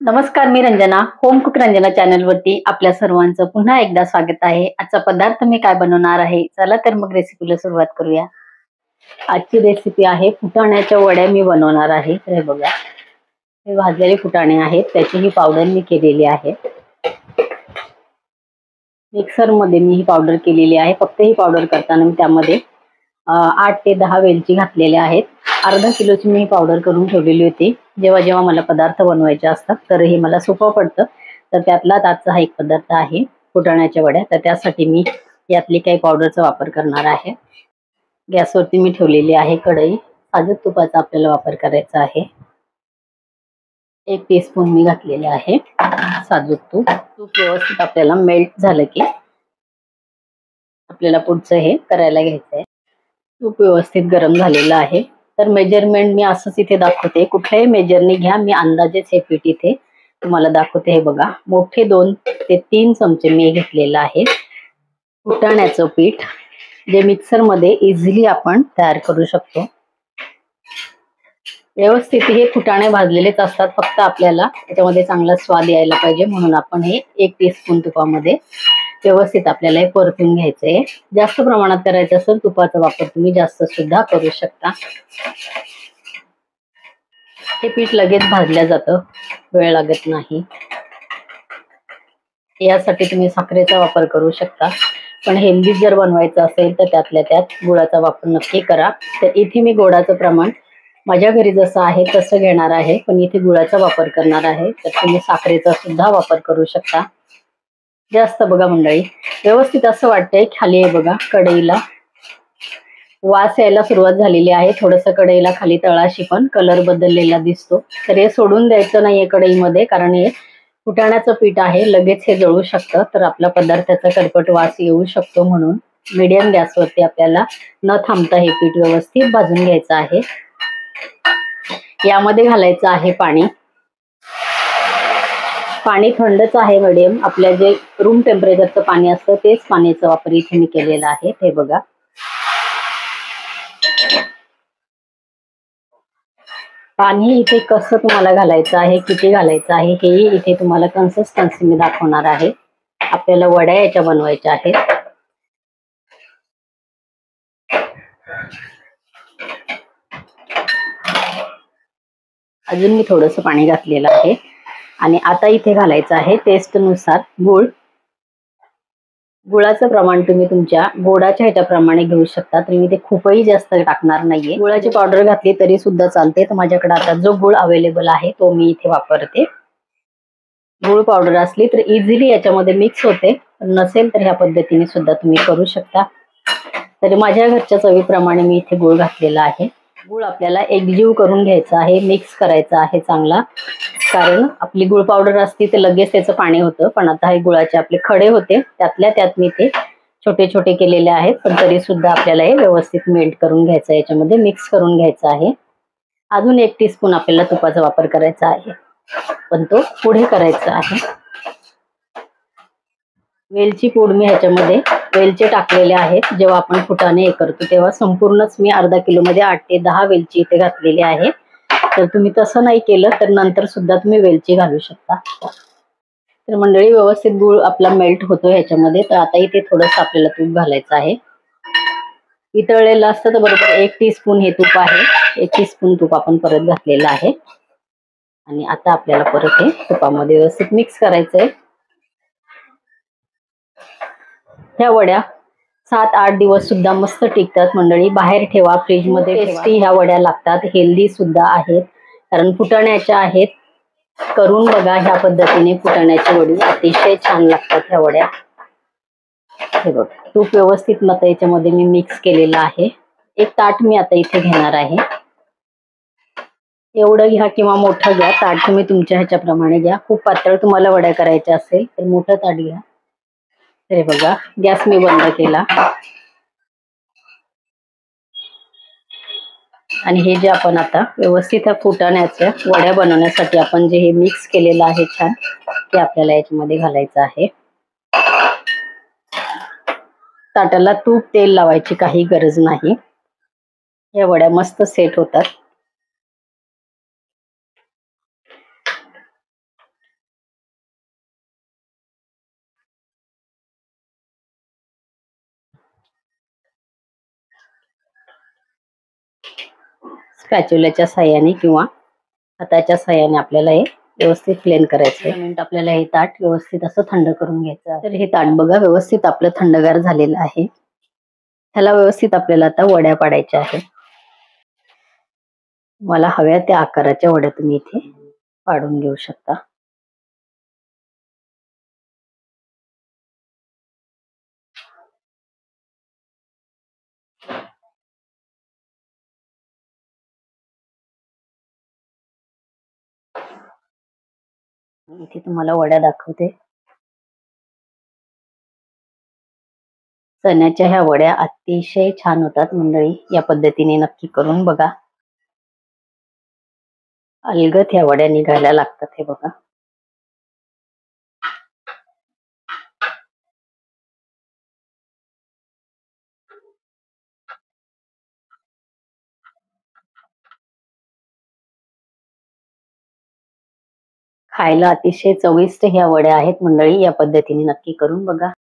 नमस्कार, मी Ranjana. Home cook Ranjana channel वरती आपल्या सर्वांचं पुन्हा एकदा स्वागत आहे. आजचा पदार्थ मी काय बनवणार आहे, चला तर मग रेसिपीला सुरुवात करूया. आजची रेसिपी आहे फुटाण्याच्या वड्या मी बनवणार आहे. तर हे बघा, हे भाजलेले फुटाणे आहेत, त्याची ही पावडर मी केलेली आहे. मिक्सर मध्ये मी ही पावडर केलेली आहे. फक्त ही पावडर करताना मी त्यामध्ये 8 ते 10 वेलची घातलेल्या आहेत. अर्धा किलोची मी पावडर करून ठेवलेली होती. जेव्हा जेव्हा मला पदार्थ बनवायचे असतात तर हे मला सोपं पडतं. तर त्यातलाच आजचा हा एक पदार्थ आहे फुटाण्याच्या वड्या. तर त्यासाठी मी यातली काही पावडरचा वापर करणार आहे. गॅसवरती मी ठेवलेली आहे कढई. साजूक तुपाचा आपल्याला वापर करायचा आहे. 1 टीस्पून मी घातलेले आहे साजूक तूप. तूप व्यवस्थित आपल्याला मेल्ट झालं की आपल्याला पुढचं हे करायला घ्यायचं आहे. तूप व्यवस्थित गरम झालेलं आहे. तर मेजरमेंट मी असंच इथे दाखवते, कुठल्याही मेजरने घ्या. मी अंदाजेच हे पीठ इथे तुम्हाला दाखवते. हे बघा, मोठे 2 ते 3 चमचे मी घेतलेलं आहे फुटाण्याचं पीठ, जे मिक्सर मध्ये इझिली आपण तयार करू शकतो. व्यवस्थित हे फुटाणे भाजलेलेच असतात, फक्त आपल्याला त्याच्यामध्ये चांगला स्वाद यायला पाहिजे म्हणून आपण हे 1 टीस्पून तुपामध्ये व्यवस्थित आपल्याला हे परतून घ्यायचंय. जास्त प्रमाणात करायचं असेल तुपाचा वापर तुम्ही जास्त सुद्धा करू शकता. हे पीठ लगेच भाजल्या जातं, वेळ लागत नाही. यासाठी तुम्ही साखरेचा वापर करू शकता, पण हेल्दी जर बनवायचं असेल तर त्यातल्या त्यात गुळाचा वापर नक्की करा. तर इथे मी गोडाचं प्रमाण माझ्या घरी जसं आहे तसं घेणार आहे, पण इथे गुळाचा वापर करणार आहे. तर तुम्ही साखरेचा सुद्धा वापर करू शकता. जास्त बघा मंडळी, व्यवस्थित असं वाटतंय खाली आहे बघा कढईला वास यायला सुरुवात झालेली आहे. थोडंसं कढईला खाली तळाशी पण कलर बदललेला दिसतो. तर हे सोडून द्यायचं नाहीये कढईमध्ये, कारण हे फुटाण्याचं पीठ आहे, लगेच हे जळू शकतं. तर आपला पदार्थाचा करपट वास येऊ शकतो, म्हणून मीडियम गॅसवरती आपल्याला न थांबता हे पीठ व्यवस्थित भाजून घ्यायचं आहे. यामध्ये घालायचं आहे पाणी. पाणी थंडच आहे मीडियम, आपल्या जे रूम टेम्परेचरचं पाणी असतं तेच पाण्याचा वापर इथे मी केलेला आहे. हे बघा, पाणी इथे कसं तुम्हाला घालायचं आहे, किती घालायचं आहे, हेही इथे तुम्हाला कन्सिस्टन्सी मी दाखवणार आहे. आपल्याला वड्या याच्या बनवायच्या आहेत. अजून मी थोडंसं पाणी घातलेलं आहे. आणि आता इथे घालायचं आहे टेस्टनुसार गूळ. गुळाचं प्रमाण तुम्ही तुमच्या गोडाच्या ह्याच्याप्रमाणे घेऊ शकता. तर मी ते खूपही जास्त टाकणार नाहीये. गुळाची पावडर घातली तरी सुद्धा चालते. तर माझ्याकडे आता जो गुळ अवेलेबल आहे तो मी इथे वापरते. गुळ पावडर असली तर इझिली याच्यामध्ये मिक्स होते, नसेल तर ह्या पद्धतीने सुद्धा तुम्ही करू शकता. तर माझ्या घरच्या चवीप्रमाणे मी इथे गुळ घातलेला आहे. गुळ आपल्याला एकजीव करून घ्यायचा आहे, मिक्स करायचा आहे चांगला, कारण आपली गुळ पावडर असती तर लगेच त्याचं पाणी होतं. पण आता हे गुळाचे आपले खडे होते, त्यातल्या त्यात मी ते छोटे छोटे केलेले आहेत. पण तरी सुद्धा आपल्याला हे व्यवस्थित मेल्ट करून घ्यायचं, याच्यामध्ये मिक्स करून घ्यायचं आहे. अजून 1 टीस्पून आपल्याला तुपाचा वापर करायचा आहे, पण तो पुढे करायचा आहे. वेलची पूड मी ह्याच्यामध्ये वेलचे टाकलेले आहेत. जेव्हा आपण फुटाणे हे करतो तेव्हा संपूर्णच मी अर्धा किलो मध्ये 8 ते 10 वेलची इथे घातलेली आहे. तर तुम्ही तसं नाही केलं तर नंतर सुद्धा तुम्ही वेलची घालू शकता. तर मंडळी, व्यवस्थित गूळ आपला मेल्ट होतो ह्याच्यामध्ये. तर आता इथे थोडंसं आपल्याला तूप घालायचं आहे. वितळलेलं असतं तर बरोबर 1 टीस्पून हे तूप आहे. 1 टीस्पून तूप आपण परत घातलेलं आहे. आणि आता आपल्याला परत हे तुपामध्ये व्यवस्थित मिक्स करायचंय. ह्या वड्या 7-8 दिवस सुद्धा मस्त टिकतात मंडळी. बाहेर ठेवा, फ्रीज मध्ये. टेस्टी ह्या वड्या लागतात, हेल्दी सुद्धा आहेत, कारण फुटाण्याच्या आहेत. करून बघा ह्या पद्धतीने फुटाण्याची वडी, अतिशय छान लागतात ह्या वड्या. हे बघ, तूप व्यवस्थित मत याच्यामध्ये मी मिक्स केलेलं आहे. एक ताट मी आता इथे घेणार आहे. एवढं घ्या किंवा मोठं घ्या, ताट तुम्ही तुमच्या ह्याच्याप्रमाणे घ्या. खूप पातळ तुम्हाला वड्या करायच्या असेल तर मोठं ताट घ्या. हे बघा, गॅस मी बंद केला. आणि हे जे आपण आता व्यवस्थित फुटाण्याच्या वड्या बनवण्यासाठी आपण जे हे मिक्स केलेलं आहे छान, ते आपल्याला याच्यामध्ये घालायचं आहे. ताटाला तूप तेल लावायची काही गरज नाही. या वड्या मस्त सेट होतात. स्पॅच्युलाच्या साह्याने किंवा हाताच्या साह्याने आपल्याला हे व्यवस्थित प्लेन करायचं आहे. मिनिट आपल्याला हे ताट व्यवस्थित असं थंड करून घ्यायचं आहे. तर हे ताट बघा व्यवस्थित आपलं थंडगार झालेलं आहे. ह्याला व्यवस्थित आपल्याला आता वड्या पाडायच्या आहेत. मला हव्या त्या आकाराच्या वड्या तुम्ही इथे पाडून घेऊ शकता. इथे तुम्हाला वड्या दाखवते. चण्याच्या ह्या वड्या अतिशय छान होतात मंडळी. या पद्धतीने नक्की करून बघा. अलगद ह्या वड्या निघायला लागतात हे बघा. खायला अतिशय चविष्ट ह्या वड्या आहेत मंडळी. या पद्धतीने नक्की करून बघा.